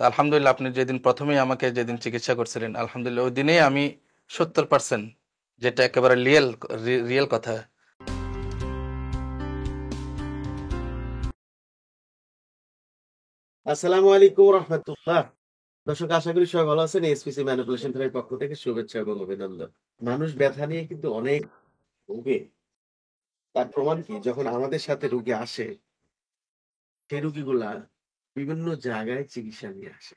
তা আলহামদুলিল্লাহ আপনি যেদিন প্রথমেই আমাকে যেদিন চিকিৎসা করছিলেন, আলহামদুলিল্লাহ ওই দিনেই আমি 70%, যেটা একেবারে রিয়েল কথা। আসসালামু আলাইকুম রহমতুল্লাহ। দর্শক, আশা করি সবাই ভালো আছেন। এসপিসি ম্যানিপুলেশন থেরাপির পক্ষ থেকে শুভেচ্ছা এবং অভিনন্দন। মানুষ ব্যথা নিয়ে কিন্তু অনেক ভোগে। তার প্রমাণ কি, যখন আমাদের সাথে রোগী আসে, সেই রোগীগুলা বিভিন্ন জায়গায় চিকিৎসা নিয়ে আসে।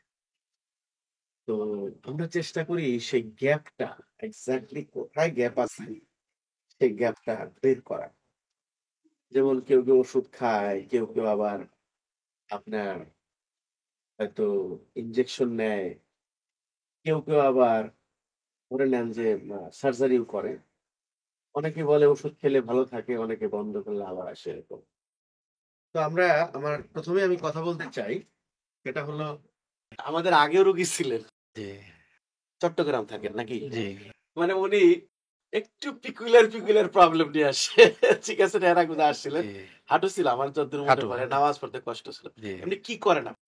তো আমরা চেষ্টা করি সেই গ্যাপটা, এক্স্যাক্টলি কোথায় গ্যাপ আছে, সেই গ্যাপটা বের করা। যেমন কেউ কেউ ওষুধ খায়, কেউ কেউ আবার আপনার হয়তো ইনজেকশন নেয়, কেউ কেউ আবার ধরে নেন যে সার্জারিও করে। অনেকে বলে ওষুধ খেলে ভালো থাকে, অনেকে বন্ধ করলে আবার আসে এরকম। তো প্রথমে আমি কথা বলতে চাই, সেটা হলো, আমাদের আগেও রোগী ছিলেন, জি চট্টগ্রাম থাকেন নাকি? জি মানে উনি একটু পিকুলার প্রবলেম নিয়ে আসে। ঠিক আছে, এর আগে উনি আসছিলেন, জি হাঁটু ছিল আমার যতদূর মনে হাঁটু পড়ে, নামাজ পড়তে কষ্ট ছিল। জি এমনি কি করেন আপনি?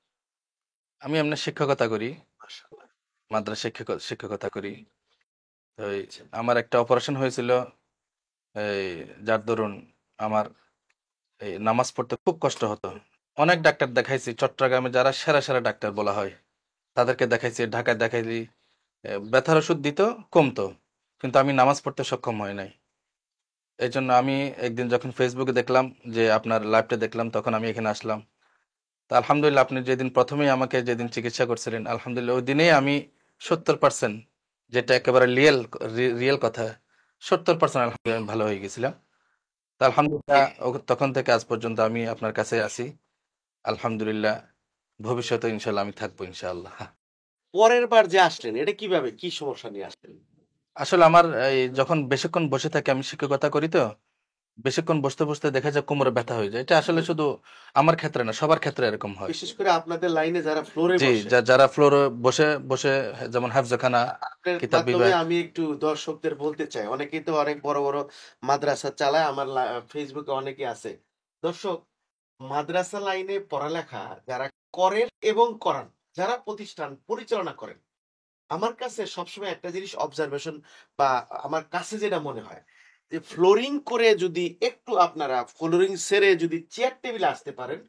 আমি আপনার শিক্ষকতা করি, মাশাআল্লাহ। মাদ্রাসা শিক্ষকতা করি। তো এই আচ্ছা। আমার একটা অপারেশন হয়েছিল, এই যার দরুন আমার এই নামাজ পড়তে খুব কষ্ট হতো। অনেক ডাক্তার দেখাইছি, চট্টগ্রামে যারা সেরা সেরা ডাক্তার বলা হয় তাদেরকে দেখাইছি, ঢাকায় দেখাইছি। ব্যথার ওষুধ দিত, কমতো, কিন্তু আমি নামাজ পড়তে সক্ষম হয় নাই। এই জন্য আমি একদিন যখন ফেসবুকে দেখলাম যে আপনার লাইভটা দেখলাম, তখন আমি এখানে আসলাম। তা আলহামদুলিল্লাহ আপনি যেদিন প্রথমেই আমাকে যেদিন চিকিৎসা করছিলেন, আলহামদুলিল্লাহ ওই দিনেই আমি 70%, যেটা একেবারে রিয়েল কথা, 70% আলহামদুলিল্লাহ আমি ভালো হয়ে গেছিলাম। তা আলহামদুলিল্লাহ তখন থেকে আজ পর্যন্ত আমি আপনার কাছে আছি। আলহামদুলিল্লাহ, ভবিষ্যতে ইনশাল্লাহ আমি থাকবো ইনশাআল্লাহ। পরের বার যে আসলেন, এটা কিভাবে, কি সমস্যা নিয়ে আসলেন? আসলে আমার এই যখন বেশিক্ষণ বসে থাকি, আমি শিক্ষকতা করি, তো বেশিক্ষণ বসতে বসতে দেখা যায় কোমরে ব্যথা হয়ে যায়। এটা আসলে শুধু আমার ক্ষেত্রে না, সবার ক্ষেত্রে এরকম হয়। বিশেষ করে আপনাদের লাইনে যারা ফ্লোরে জি, বসে, যারা ফ্লোরে বসে বসে, যেমন হাফজাখানা, আপনার কিতাব মাধ্যমে বিভাগ। আমি একটু দর্শকদের বলতে চাই, অনেকেই তো অনেক বড় বড় মাদ্রাসা চালায়, আমার ফেসবুকে অনেকে আছে। দর্শক, মাদ্রাসা লাইনে পড়ালেখা যারা করেন এবং করান, যারা প্রতিষ্ঠান পরিচালনা করেন, আমার কাছে সবসময় একটা জিনিস অবজারভেশন বা আমার কাছে যেটা মনে হয়, যে ফ্লোরিং করে যদি একটু আপনারা ফ্লোরিং সেরে যদি চেয়ার টেবিলে আসতে পারেন,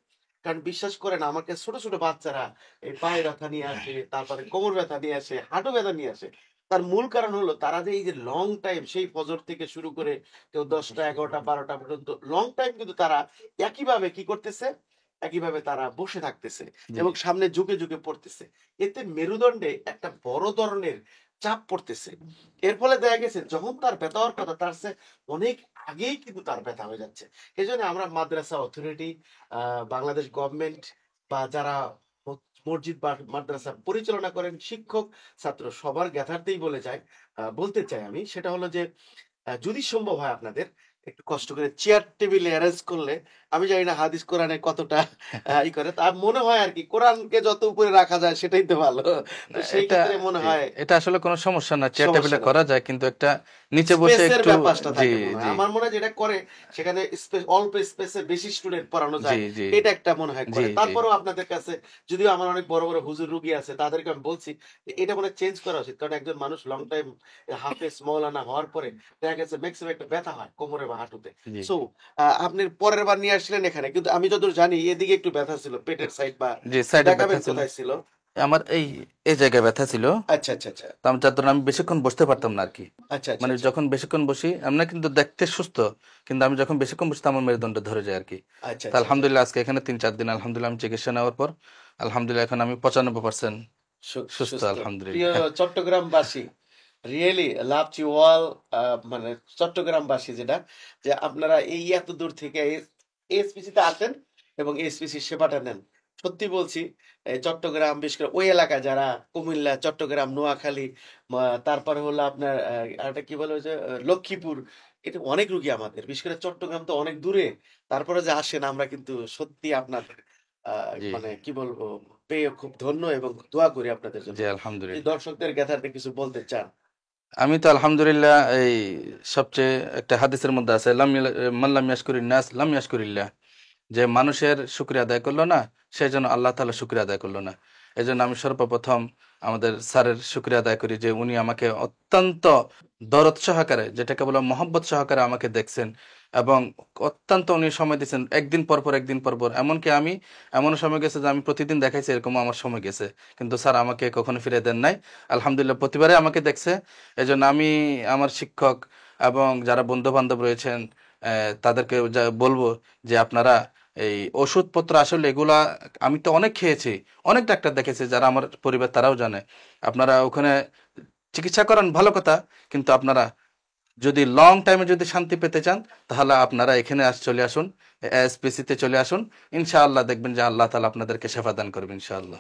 কারণ বিশ্বাস করেন, আমাকে ছোট ছোট বাচ্চারা এই পায়ে ব্যথা নিয়ে আসে, তারপরে কোমর ব্যথা নিয়ে আসে, হাঁটু ব্যথা নিয়ে আসে। তার মূল কারণ হলো তারা যে এই যে লং টাইম, সেই ফজর থেকে শুরু করে কেউ 10টা 11টা 12টা পর্যন্ত লং টাইম কিন্তু তারা একইভাবে কি করতেছে, একইভাবে তারা বসে থাকতেছে জি এবং সামনে ঝুঁকে ঝুঁকে পড়তেছে। এতে মেরুদণ্ডে একটা বড় ধরনের চাপ পড়তেছে। এর ফলে দেখা গেছে যখন তার ব্যথা হওয়ার কথা, তার চেয়ে অনেক আগেই কিন্তু তার ব্যথা হয়ে যাচ্ছে। এই জন্য আমরা মাদ্রাসা অথরিটি, বাংলাদেশ গভর্নমেন্ট, বা যারা মসজিদ বা মাদ্রাসা পরিচালনা করেন, শিক্ষক ছাত্র সবার জ্ঞাতার্থেই বলতে চাই আমি, সেটা হলো যে যদি সম্ভব হয় আপনাদের একটু কষ্ট করে চেয়ার টেবিল অ্যারেঞ্জ করলে, আমি জানি না হাদিস কোরআনে কতটা ই করে, তার মনে হয় আর কি কোরআনকে যত উপরে রাখা যায় সেটাই তো ভালো। না, তো সেই এটা ক্ষেত্রে মনে জি, হয় এটা আসলে কোনো সমস্যা না, চেয়ার সমস্যা টেবিলে নাই, করা যায়, কিন্তু একটা নিচে বসে স্পেসের একটু। ব্যাপারটা জি থাকে মনে হয়। জি আমার মনে হয় যেটা করে, সেখানে অল্প স্পেসে বেশি স্টুডেন্ট পড়ানো জি যায়, জি এটা একটা মনে হয় জি করে। জি তারপরেও আপনাদের কাছে, যদিও আমার অনেক বড় বড় হুজুর রুগী আছে, তাদেরকে আমি বলছি যে এটা মনে চেঞ্জ করা উচিত, কারণ একজন মানুষ লং টাইম হাফেজ মৌলানা হওয়ার পরে দেখা গেছে ম্যাক্সিমাম একটা ব্যথা হয় কোমরে বা হাঁটুতে। জি সো আপনি পরের বার নিয়ে আসলেন এখানে, কিন্তু আমি যতদূর জানি এদিকে একটু ব্যথা ছিল, পেটের সাইড বা জি সাইডে ব্যথা দেখাবেন ছিল। কোথায় ছিল? আমার এই এই জায়গায় ব্যথা ছিল। আচ্ছা আচ্ছা আচ্ছা তো যার জন্য আমি বেশিক্ষণ বসতে পারতাম না আর কি। আচ্ছা আচ্ছা মানে আচ্ছা যখন বেশিক্ষণ বসি, আমরা কিন্তু দেখতে সুস্থ, কিন্তু আমি যখন বেশিক্ষণ বসি আমার মেরুদণ্ড ধরে যায় আর কি। আচ্ছা তা আচ্ছা আচ্ছা। আলহামদুলিল্লাহ আজকে এখানে 3-4 দিন আলহামদুলিল্লাহ আমি চিকিৎসা নেওয়ার পর আলহামদুলিল্লাহ এখন আমি 95% সুস্থ সুস্থ। প্রিয় আলহামদুলিল্লাহ। চট্টগ্রামবাসী, রিয়েলি লাভ ইউ অল। মানে চট্টগ্রামবাসী যেটা, যে আপনারা এই এত দূর থেকে এসপিসি তে আসেন এবং এসপিসি সেবাটা নেন। সত্যি বলছি, এই চট্টগ্রাম, বিশেষ করে ওই এলাকায় যারা, কুমিল্লা, চট্টগ্রাম, নোয়াখালী, তারপরে হলো আপনার আরেকটা কি বলে, ওই যে লক্ষ্মীপুর, এটা অনেক রুগী আমাদের। বিশেষ করে চট্টগ্রাম তো অনেক দূরে, তারপরে যে আসেন, আমরা কিন্তু সত্যি আপনাদের জি মানে কি বলবো, পেয়ে খুব ধন্য এবং দোয়া করি আপনাদের জন্য। জি যদি আলহামদুলিল্লাহ। দর্শকদের জ্ঞাতার্থে কিছু বলতে চান। আমি তো আলহামদুলিল্লাহ এই সবচেয়ে একটা হাদিসের মধ্যে আছে, মান লাম ইয়াশকুরিন নাস লাম ইয়াশকুরিল্লাহ, যে মানুষের শুকরিয়া আদায় করলো না, সেই জন্য আল্লাহ তাআলা শুকরিয়া আদায় করলো না। এই জন্য আমি সর্বপ্রথম আমাদের স্যারের শুক্রিয়া আদায় করি যে উনি আমাকে অত্যন্ত দরদ সহকারে, যেটাকে বলে মহব্বত সহকারে আমাকে দেখছেন, এবং অত্যন্ত উনি সময় দিচ্ছেন একদিন পর পর একদিন পর পর। এমনকি আমি এমন সময় গেছে যে আমি প্রতিদিন দেখাইছি, এরকম আমার সময় গেছে, কিন্তু স্যার আমাকে কখনো ফিরে দেন নাই। আলহামদুলিল্লাহ প্রতিবারে আমাকে দেখছে। এই জন্য আমি আমার শিক্ষক এবং যারা বন্ধু বান্ধব রয়েছেন তাদেরকে বলবো যে আপনারা এই ওষুধপত্র আসলে এগুলা, আমি তো অনেক খেয়েছি, অনেক ডাক্তার দেখেছি যারা আমার পরিবার, তারাও জানে। আপনারা ওখানে চিকিৎসা করান ভালো কথা, কিন্তু আপনারা যদি লং টাইমে যদি শান্তি পেতে চান, তাহলে আপনারা এখানে চলে আসুন, এসপিসি তে চলে আসুন। ইনশাআল্লাহ দেখবেন যে আল্লাহ তাআলা আপনাদেরকে শেফা দান করবেন ইনশাআল্লাহ।